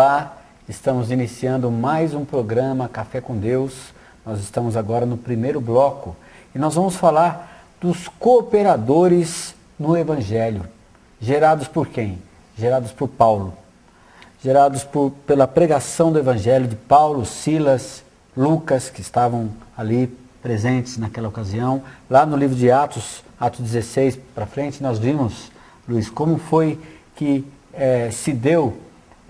Olá, estamos iniciando mais um programa Café com Deus. Nós estamos agora no primeiro bloco e nós vamos falar dos cooperadores no Evangelho. Gerados por quem? Gerados por Paulo. Gerados pela pregação do Evangelho de Paulo, Silas, Lucas, que estavam ali presentes naquela ocasião. Lá no livro de Atos, Atos 16 para frente, nós vimos, Luiz, como foi que se deu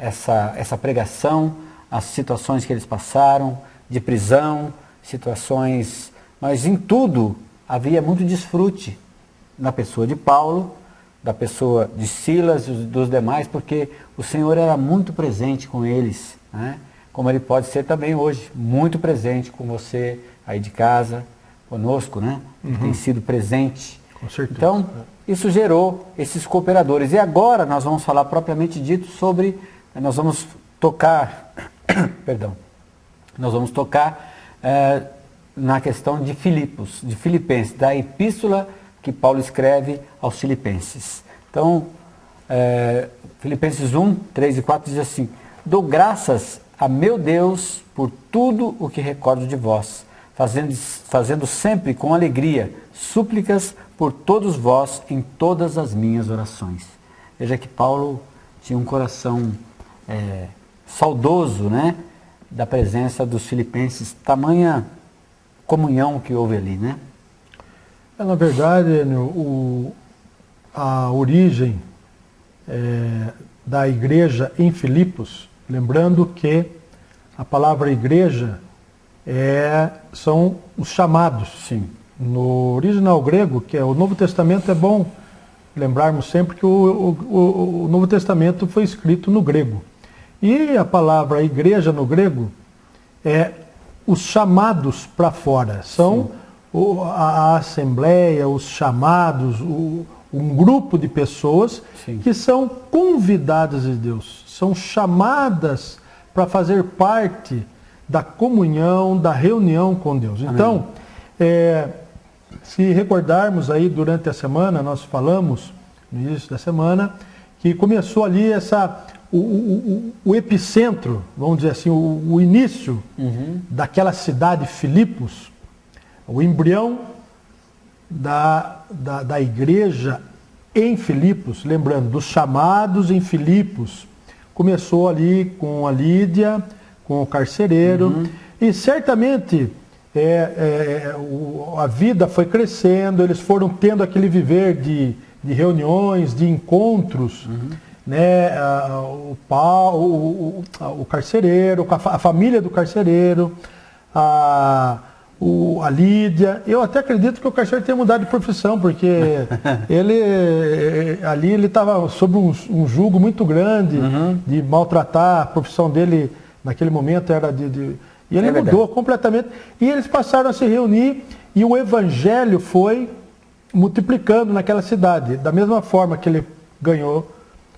essa pregação, as situações que eles passaram, de prisão, situações, mas em tudo havia muito desfrute na pessoa de Paulo, da pessoa de Silas e dos demais, porque o Senhor era muito presente com eles, né? Como Ele pode ser também hoje, muito presente com você aí de casa, conosco, né? Ele tem sido presente. Com certeza. Então, isso gerou esses cooperadores. E agora nós vamos falar propriamente dito sobre, nós vamos tocar, perdão, nós vamos tocar na questão de Filipenses, da epístola que Paulo escreve aos Filipenses. Então, Filipenses 1, 3 e 4 diz assim: dou graças a meu Deus por tudo o que recordo de vós, fazendo sempre com alegria súplicas por todos vós em todas as minhas orações. Veja que Paulo tinha um coração saudoso, né, da presença dos filipenses, tamanha comunhão que houve ali, né? Na verdade, a origem da igreja em Filipos, lembrando que a palavra igreja são os chamados. Sim. No original grego, que é o Novo Testamento, é bom lembrarmos sempre que o Novo Testamento foi escrito no grego. E a palavra igreja no grego é os chamados para fora. São a assembleia, os chamados, um grupo de pessoas Sim. que são convidadas de Deus. São chamadas para fazer parte da comunhão, da reunião com Deus. Amém. Então, se recordarmos aí durante a semana, nós falamos no início da semana, que começou ali o epicentro, vamos dizer assim, o início daquela cidade Filipos, o embrião da igreja em Filipos, lembrando, dos chamados em Filipos, começou ali com a Lídia, com o carcereiro, e certamente a vida foi crescendo, eles foram tendo aquele viver de reuniões, de encontros, né? O carcereiro, a família do carcereiro, a Lídia. Eu até acredito que o carcereiro tenha mudado de profissão, porque ele estava sob um jugo muito grande de maltratar. A profissão dele naquele momento era e ele mudou completamente. E eles passaram a se reunir e o evangelho foi multiplicando naquela cidade. Da mesma forma que ele ganhou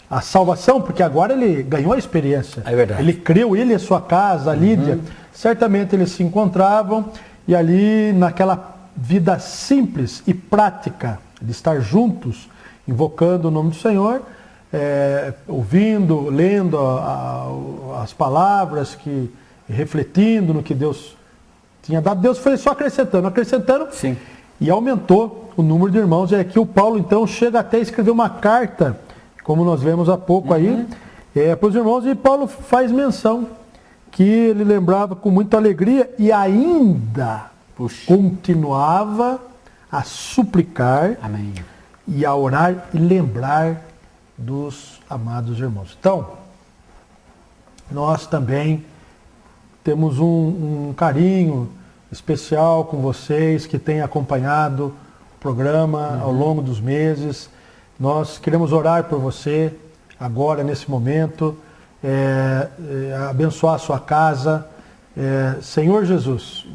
a salvação, porque agora ele ganhou a experiência. É verdade. Ele creu, ele e a sua casa, a Lídia. Certamente eles se encontravam e ali naquela vida simples e prática de estar juntos, invocando o nome do Senhor, ouvindo, lendo as palavras, refletindo no que Deus tinha dado. Deus foi só acrescentando, Sim. E aumentou o número de irmãos. E aqui o Paulo então chega até a escrever uma carta, como nós vemos há pouco aí, para os irmãos, e Paulo faz menção que ele lembrava com muita alegria e ainda continuava a suplicar. Amém. E a orar e lembrar dos amados irmãos. Então, nós também temos um carinho especial com vocês que têm acompanhado o programa ao longo dos meses. Nós queremos orar por você agora, nesse momento, abençoar a sua casa. Senhor Jesus,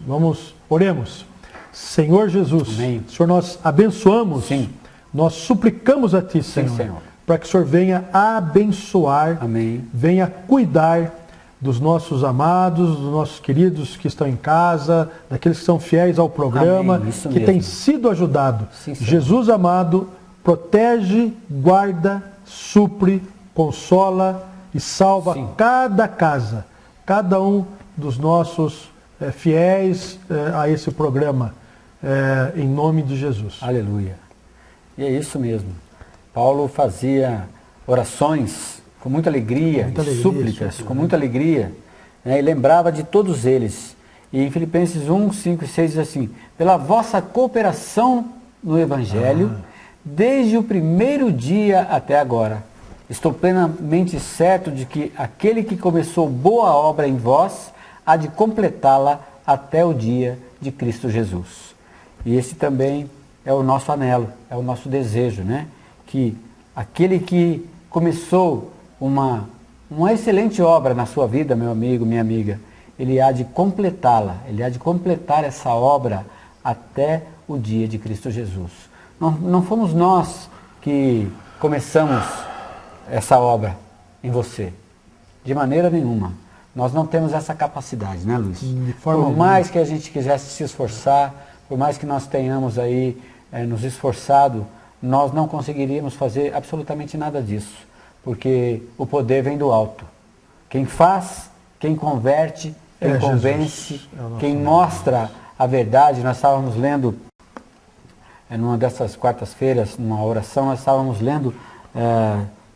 oremos. Senhor Jesus, Amém. Senhor, nós abençoamos, Sim. Nós suplicamos a Ti, Sim, Senhor, Senhor, para que o Senhor venha abençoar, Amém. venha cuidar dos nossos amados, dos nossos queridos que estão em casa, daqueles que são fiéis ao programa, Amém. Isso que mesmo. têm sido ajudados. Sim, Senhor. Jesus amado, protege, guarda, supre, consola e salva Sim. cada casa, cada um dos nossos fiéis a esse programa, em nome de Jesus. Aleluia. E é isso mesmo. Paulo fazia orações com muita alegria, súplicas com muita alegria, né, e lembrava de todos eles. E em Filipenses 1, 5 e 6 diz assim: pela vossa cooperação no Evangelho, desde o primeiro dia até agora, estou plenamente certo de que aquele que começou boa obra em vós, há de completá-la até o dia de Cristo Jesus. E esse também é o nosso anelo, é o nosso desejo, né? Que aquele que começou uma excelente obra na sua vida, meu amigo, minha amiga, ele há de completá-la, ele há de completar essa obra até o dia de Cristo Jesus. Não fomos nós que começamos essa obra em você, de maneira nenhuma. Nós não temos essa capacidade, né, Luiz? Por mais que a gente quisesse se esforçar, por mais que nós tenhamos aí nos esforçado, nós não conseguiríamos fazer absolutamente nada disso, porque o poder vem do alto. Quem faz, quem converte, quem convence, quem mostra a verdade. Nós estávamos lendo, numa dessas quartas-feiras, numa oração, nós estávamos lendo,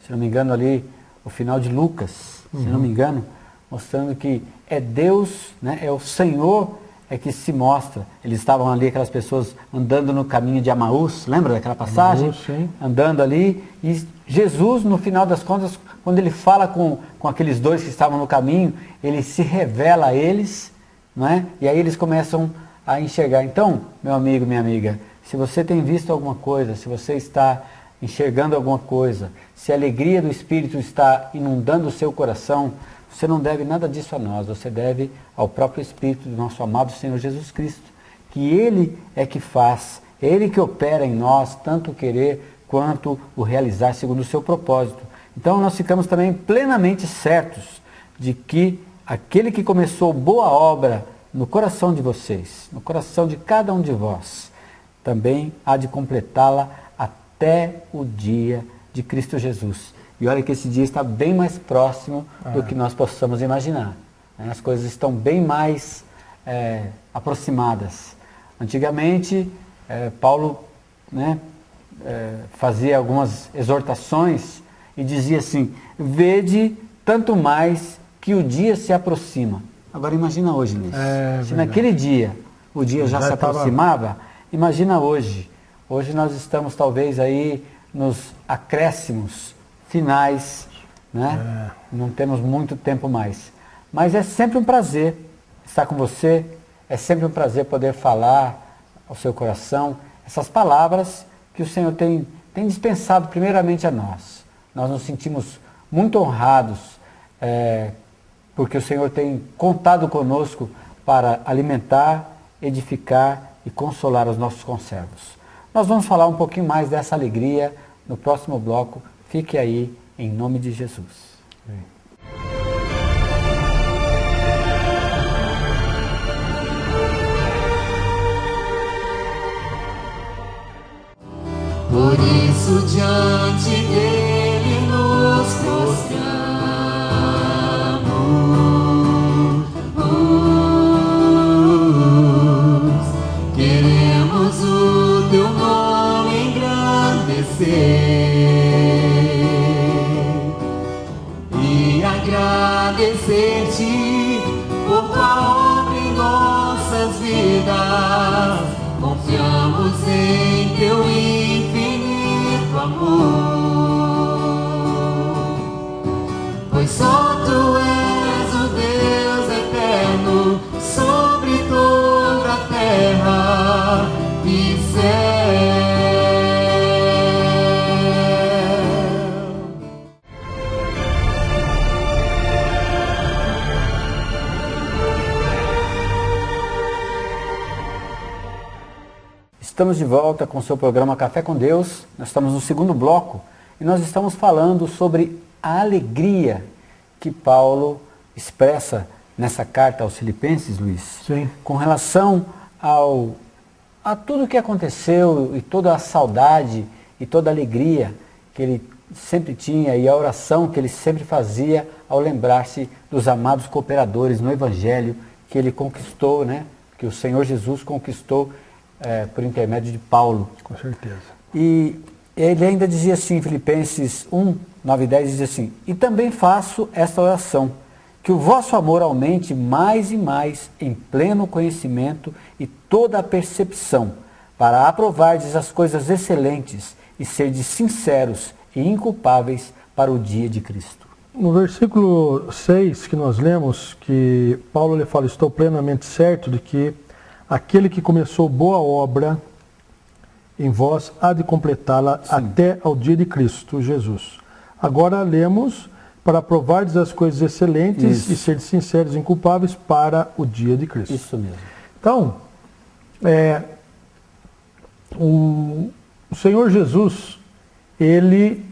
se não me engano ali, o final de Lucas, se não me engano, mostrando que é Deus, né, é o Senhor que se mostra. Eles estavam ali, aquelas pessoas andando no caminho de Amaús, lembra daquela passagem? Amaús, sim. Andando ali, e Jesus, no final das contas, quando ele fala com aqueles dois que estavam no caminho, ele se revela a eles, não é? E aí eles começam a enxergar. Então, meu amigo, minha amiga, se você tem visto alguma coisa, se você está enxergando alguma coisa, se a alegria do Espírito está inundando o seu coração, você não deve nada disso a nós, você deve ao próprio Espírito do nosso amado Senhor Jesus Cristo, que Ele é que faz, é Ele que opera em nós, tanto o querer quanto o realizar segundo o seu propósito. Então nós ficamos também plenamente certos de que aquele que começou boa obra no coração de vocês, no coração de cada um de vós, também há de completá-la até o dia de Cristo Jesus. E olha que esse dia está bem mais próximo do que nós possamos imaginar. As coisas estão bem mais aproximadas. Antigamente, Paulo, né, fazia algumas exortações e dizia assim: vede tanto mais que o dia se aproxima. Agora imagina hoje, Luiz. Se naquele dia o dia já se aproximava, imagina hoje. Hoje nós estamos talvez aí nos acréscimos finais, né? Não temos muito tempo mais. Mas é sempre um prazer estar com você, é sempre um prazer poder falar ao seu coração essas palavras que o Senhor tem dispensado primeiramente a nós. Nós nos sentimos muito honrados, porque o Senhor tem contado conosco para alimentar, edificar e consolar os nossos conservos. Nós vamos falar um pouquinho mais dessa alegria no próximo bloco. Fique aí, em nome de Jesus. Por isso diante dele nos prostramos, queremos o teu nome engrandecer e agradecer-te por tua obra em nossas vidas. Confiamos em teu infinito amor, pois só tu és o Deus eterno sobre toda a terra e céu. Estamos de volta com o seu programa Café com Deus. Nós estamos no segundo bloco e nós estamos falando sobre a alegria que Paulo expressa nessa carta aos Filipenses, Luiz. Sim. Com relação a tudo o que aconteceu e toda a saudade e toda a alegria que ele sempre tinha e a oração que ele sempre fazia ao lembrar-se dos amados cooperadores no Evangelho que ele conquistou, né? Que o Senhor Jesus conquistou por intermédio de Paulo. Com certeza. E ele ainda dizia assim, em Filipenses 1, 9 e 10, dizia assim: e também faço esta oração, que o vosso amor aumente mais e mais em pleno conhecimento e toda a percepção, para aprovardes as coisas excelentes e serdes sinceros e inculpáveis para o dia de Cristo. No versículo 6 que nós lemos, que Paulo lhe fala: estou plenamente certo de que aquele que começou boa obra em vós há de completá-la até ao dia de Cristo Jesus. Agora lemos: para provardes as coisas excelentes e serdes sinceros e inculpáveis para o dia de Cristo. Isso mesmo. Então, o Senhor Jesus, ele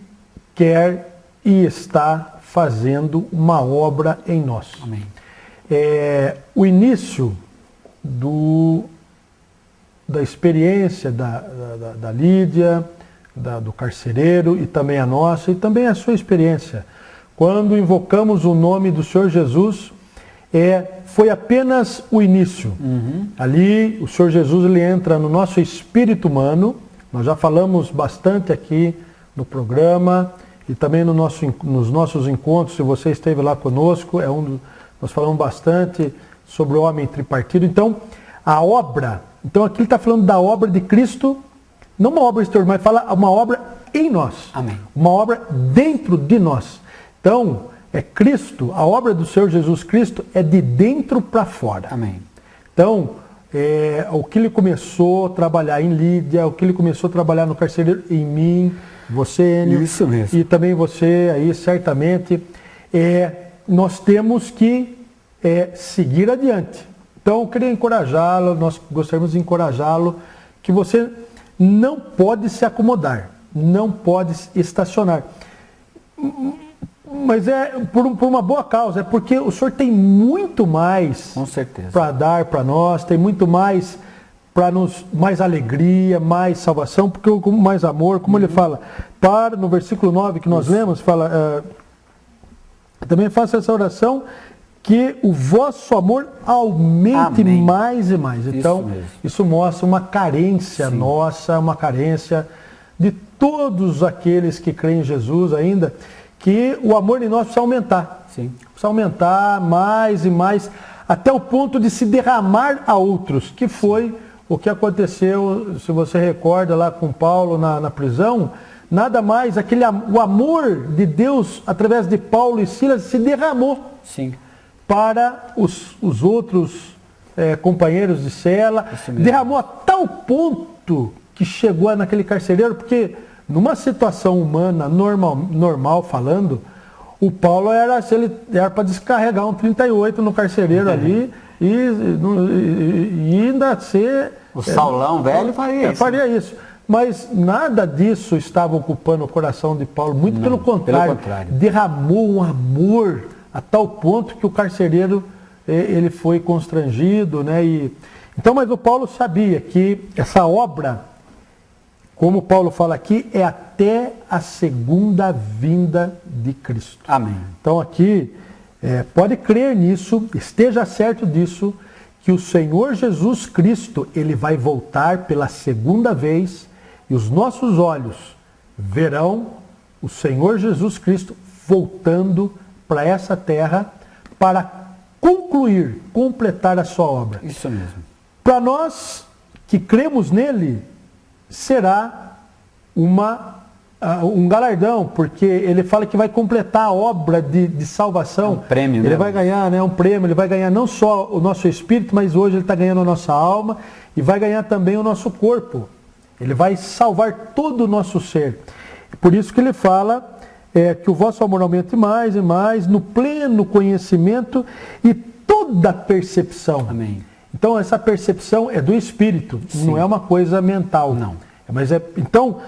quer e está fazendo uma obra em nós. Amém. O início da experiência da Lídia, do carcereiro e também a nossa, e também a sua experiência. Quando invocamos o nome do Senhor Jesus, foi apenas o início. Ali, o Senhor Jesus, ele entra no nosso espírito humano. Nós já falamos bastante aqui no programa e também nos nossos encontros. Se você esteve lá conosco, nós falamos bastante sobre o homem tripartido. Então, a obra, aqui ele está falando da obra de Cristo, não uma obra exterior, mas fala uma obra em nós. Amém. Uma obra dentro de nós. Então, Cristo, a obra do Senhor Jesus Cristo é de dentro para fora. Amém. Então, o que ele começou a trabalhar em Lídia, o que ele começou a trabalhar no carcereiro, em mim, você, Enio, isso mesmo. E também você aí, certamente, nós temos que seguir adiante. Então, eu queria encorajá-lo, nós gostaríamos de encorajá-lo, que você não pode se acomodar, não pode estacionar. Mas por uma boa causa, porque o Senhor tem muito mais para dar para nós, tem muito mais para nos, mais alegria, mais salvação, porque mais amor, como ele fala, no versículo 9 que nós lemos, fala, também faça essa oração, que o vosso amor aumente mais e mais. Então, isso mostra uma carência nossa, uma carência de todos aqueles que creem em Jesus ainda, que o amor em nós precisa aumentar. Sim. Precisa aumentar mais e mais, até o ponto de se derramar a outros, que foi o que aconteceu, se você recorda lá com Paulo na prisão, nada mais, o amor de Deus, através de Paulo e Silas, se derramou. Sim. Para os outros companheiros de cela, derramou a tal ponto que chegou naquele carcereiro, porque numa situação humana, normal falando, o Paulo era para descarregar um 38 no carcereiro ali e ainda ser... O Saulão velho faria isso. Faria isso. Mas nada disso estava ocupando o coração de Paulo, muito pelo contrário. Derramou um amor a tal ponto que o carcereiro ele foi constrangido, né? Então, mas o Paulo sabia que essa obra, como Paulo fala aqui, é até a segunda vinda de Cristo. Amém. Então aqui, pode crer nisso, esteja certo disso, que o Senhor Jesus Cristo, ele vai voltar pela segunda vez e os nossos olhos verão o Senhor Jesus Cristo voltando para essa terra para completar a sua obra. Isso mesmo. Para nós que cremos nele, será um galardão, porque ele fala que vai completar a obra de salvação. Um prêmio, ele vai ganhar, né, um prêmio, ele vai ganhar não só o nosso espírito, mas hoje ele está ganhando a nossa alma e vai ganhar também o nosso corpo. Ele vai salvar todo o nosso ser. Por isso que ele fala que o vosso amor aumente mais e mais, no pleno conhecimento e toda percepção. Amém. Então essa percepção é do espírito, não é uma coisa mental. Não. Mas então,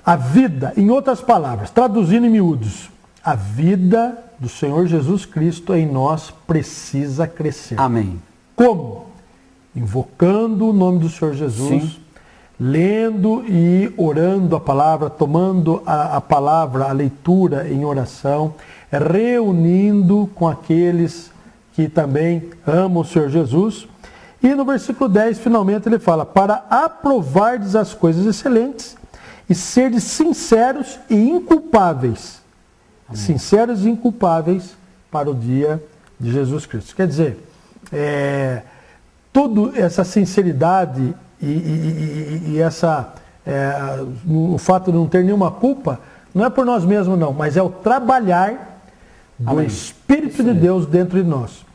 a vida, em outras palavras, traduzindo em miúdos, a vida do Senhor Jesus Cristo em nós precisa crescer. Amém. Como? Invocando o nome do Senhor Jesus, lendo e orando a palavra, tomando a palavra, a leitura em oração, reunindo com aqueles que também amam o Senhor Jesus. E no versículo 10, finalmente, ele fala: para aprovardes as coisas excelentes e serdes sinceros e inculpáveis. Amém. Sinceros e inculpáveis para o dia de Jesus Cristo. Quer dizer, toda essa sinceridade e o fato de não ter nenhuma culpa, não é por nós mesmos não, mas é o trabalhar do Amém. Espírito de Deus dentro de nós.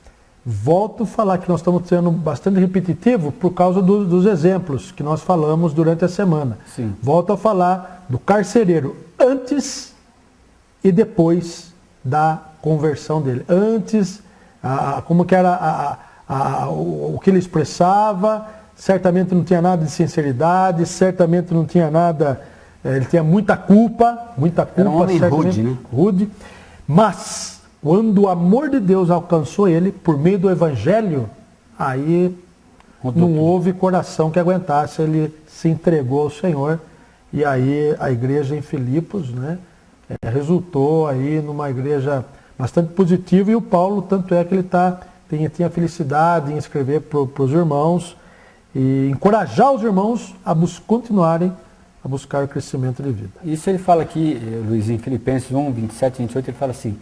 Volto a falar que nós estamos sendo bastante repetitivo por causa dos exemplos que nós falamos durante a semana. Sim. Volto a falar do carcereiro antes e depois da conversão dele. Antes, como que era o que ele expressava, certamente não tinha nada de sinceridade, certamente não tinha nada, ele tinha muita culpa. Era um homem rude, né? Rude, mas quando o amor de Deus alcançou ele, por meio do Evangelho, aí não houve coração que aguentasse, ele se entregou ao Senhor, e aí a igreja em Filipos, né, resultou aí numa igreja bastante positiva, e o Paulo, tanto é que ele tinha felicidade em escrever para os irmãos, e encorajar os irmãos a continuarem a buscar o crescimento de vida. Isso ele fala aqui, Luiz, em Filipenses 1, 27 e 28, ele fala assim: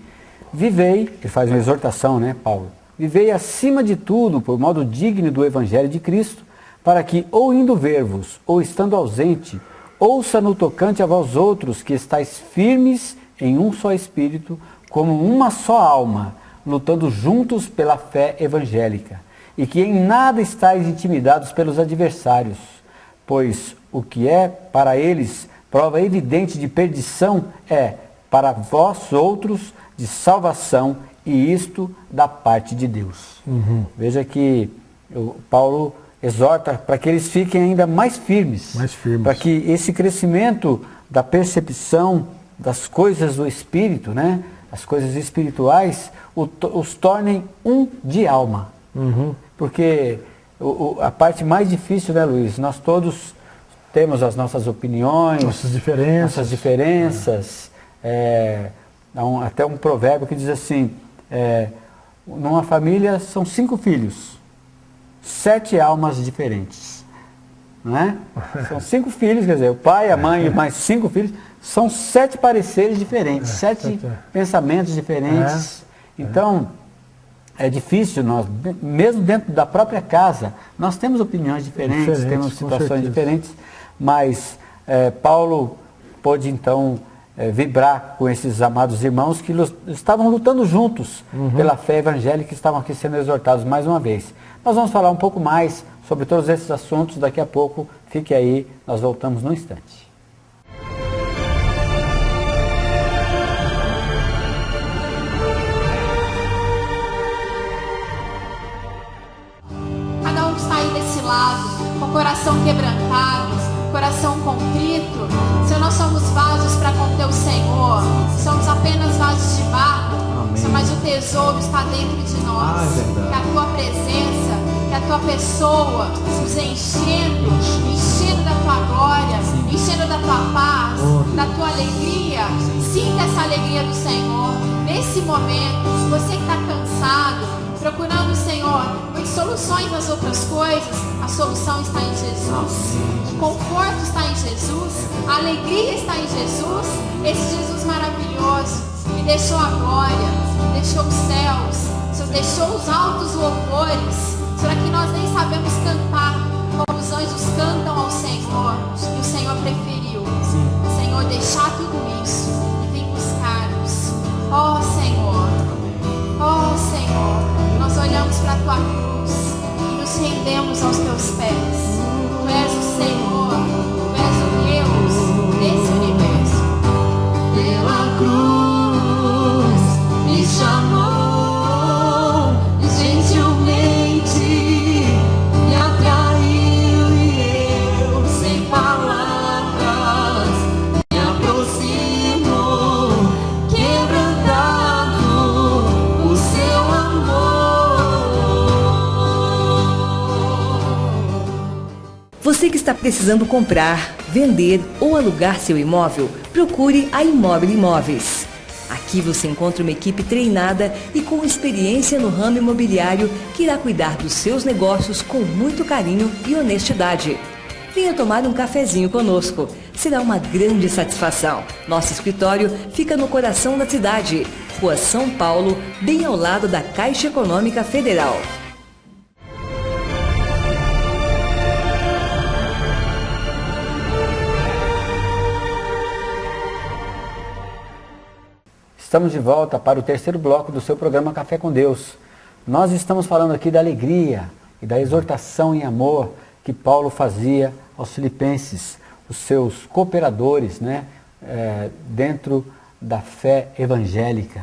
vivei, ele faz uma exortação, né, Paulo? Vivei acima de tudo, por modo digno do Evangelho de Cristo, para que, ou indo ver-vos, ou estando ausente, ouça no tocante a vós outros que estáis firmes em um só Espírito, como uma só alma, lutando juntos pela fé evangélica, e que em nada estáis intimidados pelos adversários, pois o que é para eles prova evidente de perdição é para vós outros de salvação, e isto da parte de Deus. Uhum. Veja que Paulo exorta para que eles fiquem ainda mais firmes, para que esse crescimento da percepção das coisas do Espírito, né, as coisas espirituais, os tornem um de alma. Uhum. Porque a parte mais difícil, né, Luiz? Nós todos temos as nossas opiniões, nossas diferenças. Até um provérbio que diz assim, numa família são 5 filhos, 7 almas diferentes. Não é? São 5 filhos, quer dizer, o pai, a mãe e mais 5 filhos, são 7 pareceres diferentes, 7 pensamentos diferentes. Então, é difícil, nós, mesmo dentro da própria casa, nós temos opiniões diferentes, temos situações diferentes, mas Paulo pôde então vibrar com esses amados irmãos que estavam lutando juntos pela fé evangélica, que estavam aqui sendo exortados mais uma vez. Nós vamos falar um pouco mais sobre todos esses assuntos daqui a pouco. Fique aí, nós voltamos num instante. Cada um que está aí desse lado, com o coração quebrantado, coração contrito, Senhor, nós somos vasos para conter o Senhor, somos apenas vasos de barro, Senhor, mas o tesouro está dentro de nós, que a tua presença, que a tua pessoa nos enchendo da tua glória, enchendo da tua paz, da tua alegria. Sinta essa alegria do Senhor nesse momento. Você que está cansado, procurando o Senhor por soluções nas outras coisas, a solução está em Jesus, o conforto está em Jesus, a alegria está em Jesus, esse Jesus maravilhoso que deixou a glória, deixou os céus, Senhor, deixou os altos louvores. Senhor, aqui nós nem sabemos cantar como os anjos cantam ao Senhor, e o Senhor preferiu, Senhor, deixar tudo isso e vir buscar-nos. Ó Senhor, nós olhamos para a tua cruz e nos rendemos aos teus pés. Tu és o Senhor, tu és o Deus desse universo. Pela cruz me chamou gentilmente, me atraiu e eu sem palavras me aproximo. está precisando comprar, vender ou alugar seu imóvel? Procure a Imóvel Imóveis. Aqui você encontra uma equipe treinada e com experiência no ramo imobiliário que irá cuidar dos seus negócios com muito carinho e honestidade. Venha tomar um cafezinho conosco. Será uma grande satisfação. Nosso escritório fica no coração da cidade, Rua São Paulo, bem ao lado da Caixa Econômica Federal. Estamos de volta para o terceiro bloco do seu programa Café com Deus. Nós estamos falando aqui da alegria e da exortação em amor que Paulo fazia aos filipenses, os seus cooperadores, né, dentro da fé evangélica,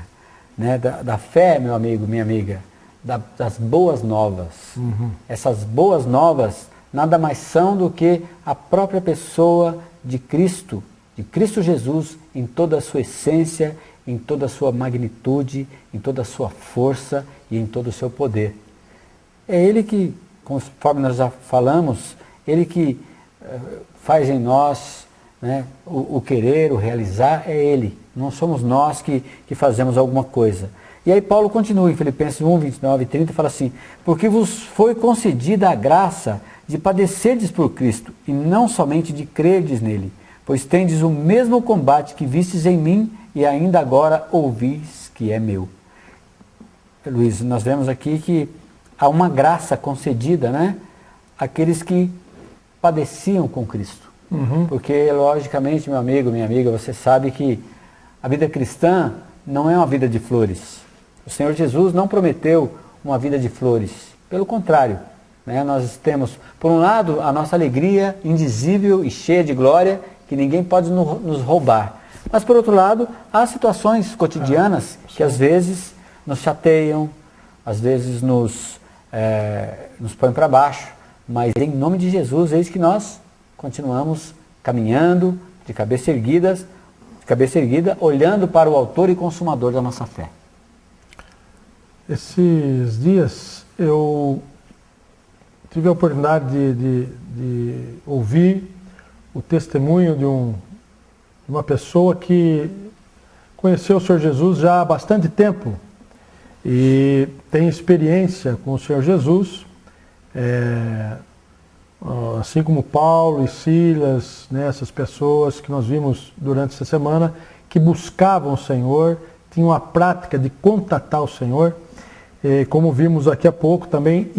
né, da fé, meu amigo, minha amiga, das boas novas. Essas boas novas nada mais são do que a própria pessoa de Cristo Jesus em toda a sua essência, em toda a sua magnitude, em toda a sua força e em todo o seu poder. É Ele que, conforme nós já falamos, Ele que faz em nós, né, o querer, o realizar, é Ele. Não somos nós que fazemos alguma coisa. E aí Paulo continua em Filipenses 1, 29 e 30 e fala assim: porque vos foi concedida a graça de padecerdes por Cristo, e não somente de crerdes nele, pois tendes o mesmo combate que vistes em mim, e ainda agora ouvis que é meu. Luiz, nós vemos aqui que há uma graça concedida, né, àqueles que padeciam com Cristo. Porque, logicamente, meu amigo, minha amiga, você sabe que a vida cristã não é uma vida de flores. O Senhor Jesus não prometeu uma vida de flores. Pelo contrário, né, nós temos, por um lado, a nossa alegria indizível e cheia de glória, que ninguém pode nos roubar. Mas, por outro lado, há situações cotidianas que às vezes nos chateiam, às vezes nos põem para baixo, mas em nome de Jesus, eis que nós continuamos caminhando de cabeça erguida, olhando para o autor e consumador da nossa fé. Esses dias eu tive a oportunidade de ouvir o testemunho de uma pessoa que conheceu o Senhor Jesus já há bastante tempo e tem experiência com o Senhor Jesus, assim como Paulo e Silas, né, essas pessoas que nós vimos durante essa semana, que buscavam o Senhor, tinham a prática de contatar o Senhor, como vimos aqui há pouco também,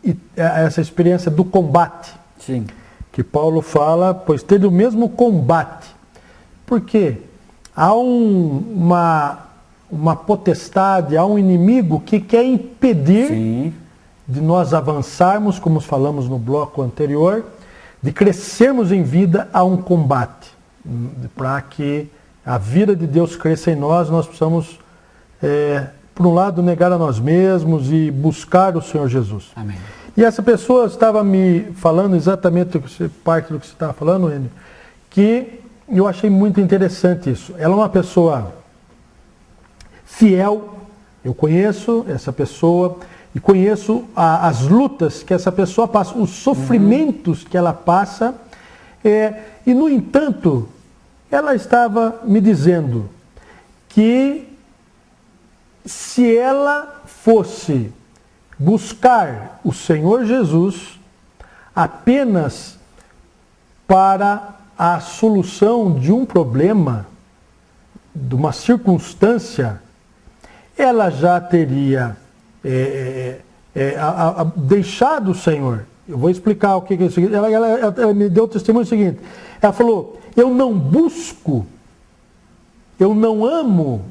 e essa experiência do combate. Sim. Que Paulo fala, pois teve o mesmo combate. Por quê? Há uma potestade, há um inimigo que quer impedir Sim. de nós avançarmos, como falamos no bloco anterior, de crescermos em vida a um combate. Para que a vida de Deus cresça em nós, nós precisamos, por um lado, negar a nós mesmos e buscar o Senhor Jesus. Amém. E essa pessoa estava me falando exatamente parte do que você estava falando, Enio, que eu achei muito interessante isso. Ela é uma pessoa fiel, eu conheço essa pessoa e conheço as lutas que essa pessoa passa, os sofrimentos que ela passa, e no entanto, ela estava me dizendo que se ela fosse buscar o Senhor Jesus apenas para a solução de um problema, de uma circunstância, ela já teria deixado o Senhor. Eu vou explicar o que é isso. Ela me deu o testemunho seguinte. Ela falou: eu não busco, eu não amo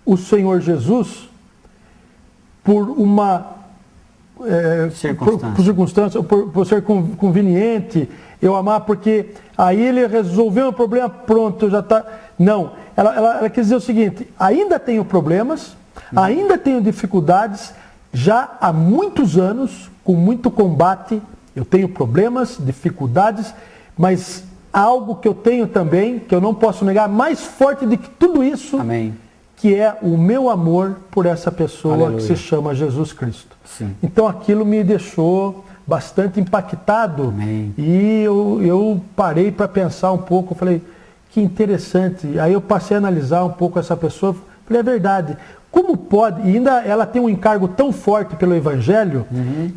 o Senhor Jesus por uma circunstância, por ser conveniente, eu amar porque aí ele resolveu um problema, pronto, já está. Não, ela quer dizer o seguinte: ainda tenho problemas, ainda tenho dificuldades, já há muitos anos, com muito combate, eu tenho problemas, dificuldades, mas algo que eu tenho também, que eu não posso negar, mais forte do que tudo isso, Amém. Que é o meu amor por essa pessoa. Aleluia. Que se chama Jesus Cristo. Sim. Então aquilo me deixou bastante impactado. Amém. E eu parei para pensar um pouco, falei, que interessante. Aí eu passei a analisar um pouco essa pessoa, falei, é verdade. Como pode, e ainda ela tem um encargo tão forte pelo Evangelho,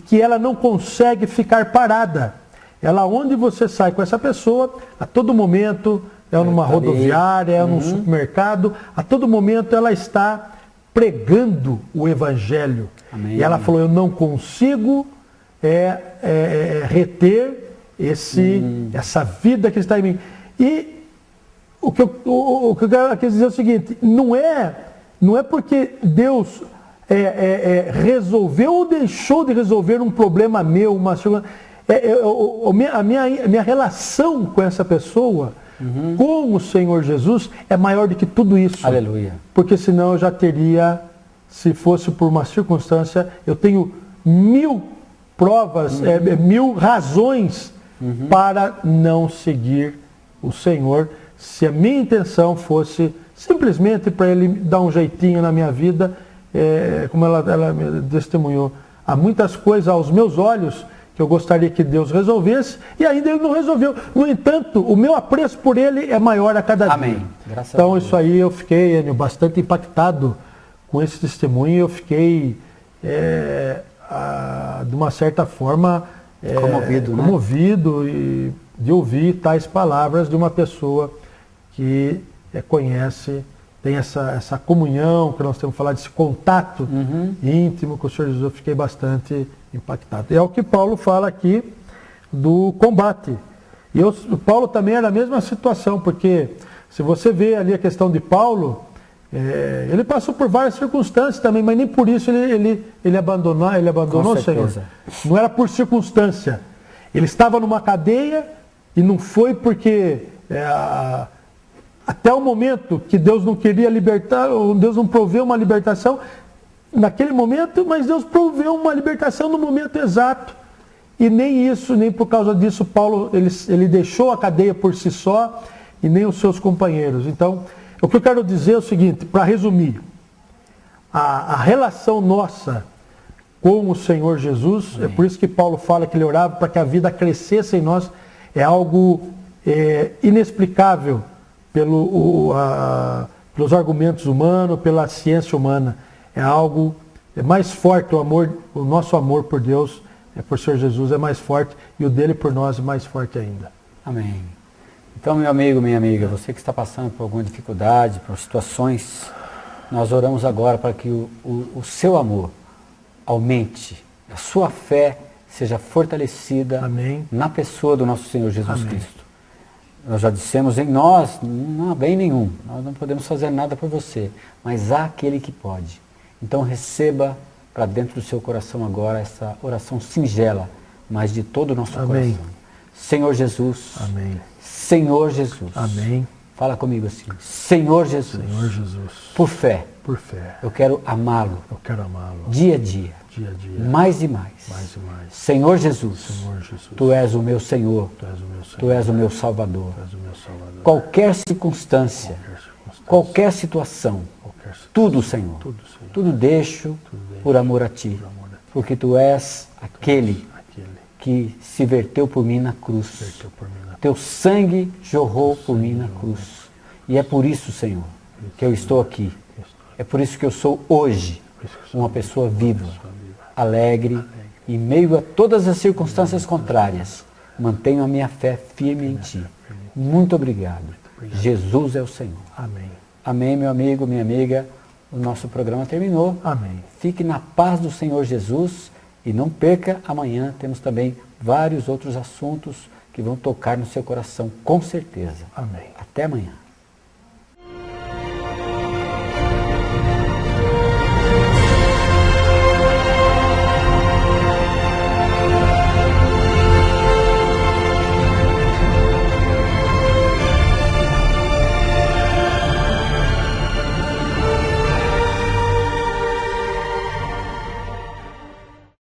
que ela não consegue ficar parada. Ela, onde você sai com essa pessoa, a todo momento, é numa rodoviária, é num supermercado, a todo momento ela está pregando o Evangelho. Amém. E ela falou, eu não consigo reter essa vida que está em mim. E o que eu quero dizer é o seguinte, não é porque Deus resolveu ou deixou de resolver um problema meu, a minha relação com essa pessoa, com o Senhor Jesus, é maior do que tudo isso. Aleluia. Porque senão eu já teria, se fosse por uma circunstância, eu tenho 1000 provas, 1000 razões para não seguir o Senhor, se a minha intenção fosse simplesmente para Ele dar um jeitinho na minha vida, como ela me testemunhou. Há muitas coisas aos meus olhos que eu gostaria que Deus resolvesse, e ainda Ele não resolveu. No entanto, o meu apreço por Ele é maior a cada dia. Amém. Graças a Então Deus. isso aí eu fiquei bastante impactado com esse testemunho, eu fiquei de uma certa forma comovido e de ouvir tais palavras de uma pessoa que conhece, tem essa comunhão, que nós temos falado, desse contato íntimo com o Senhor Jesus. Eu fiquei bastante impactado. É o que Paulo fala aqui do combate. E Paulo também era a mesma situação, porque se você vê ali a questão de Paulo, ele passou por várias circunstâncias também, mas nem por isso ele abandonou o Senhor. Não era por circunstância. Ele estava numa cadeia e não foi porque até o momento que Deus não queria libertar, ou Deus não proveu uma libertação naquele momento, mas Deus proveu uma libertação no momento exato. E nem isso, nem por causa disso, Paulo ele deixou a cadeia por si só e nem os seus companheiros. Então, o que eu quero dizer é o seguinte, para resumir, a relação nossa com o Senhor Jesus, é por isso que Paulo fala que ele orava para que a vida crescesse em nós, é algo inexplicável pelos argumentos humanos, pela ciência humana. É algo mais forte, o nosso amor por Deus, por Senhor Jesus é mais forte, e o dele por nós é mais forte ainda. Amém. Então, meu amigo, minha amiga, você que está passando por alguma dificuldade, por situações, nós oramos agora para que o seu amor aumente, a sua fé seja fortalecida. Amém. Na pessoa do nosso Senhor Jesus Amém. Cristo. Nós já dissemos, em nós não há bem nenhum, nós não podemos fazer nada por você, mas há aquele que pode. Então receba para dentro do seu coração agora essa oração singela, mas de todo o nosso Amém. coração. Senhor Jesus. Amém. Senhor Jesus. Amém. Fala comigo assim. Senhor Jesus. Senhor Jesus. Por fé. Por fé. Eu quero amá-lo. Eu quero amá-lo. Dia a dia. Dia a dia. Mais e mais. Mais e mais. Senhor Jesus. Senhor Jesus. Tu és o meu Senhor. Tu és o meu Senhor. Tu és o meu Salvador. Tu és o meu Salvador. Qualquer circunstância, qualquer situação, tudo, Senhor. Tudo deixo por amor a Ti. Porque Tu és aquele que se verteu por mim na cruz. Teu sangue jorrou por mim na cruz. E é por isso, Senhor, que eu estou aqui. É por isso que eu sou hoje uma pessoa viva, alegre, em meio a todas as circunstâncias contrárias. Mantenho a minha fé firme em Ti. Muito obrigado. Jesus é o Senhor. Amém. Amém, meu amigo, minha amiga. O nosso programa terminou. Amém. Fique na paz do Senhor Jesus e não perca, amanhã temos também vários outros assuntos que vão tocar no seu coração, com certeza. Amém. Até amanhã.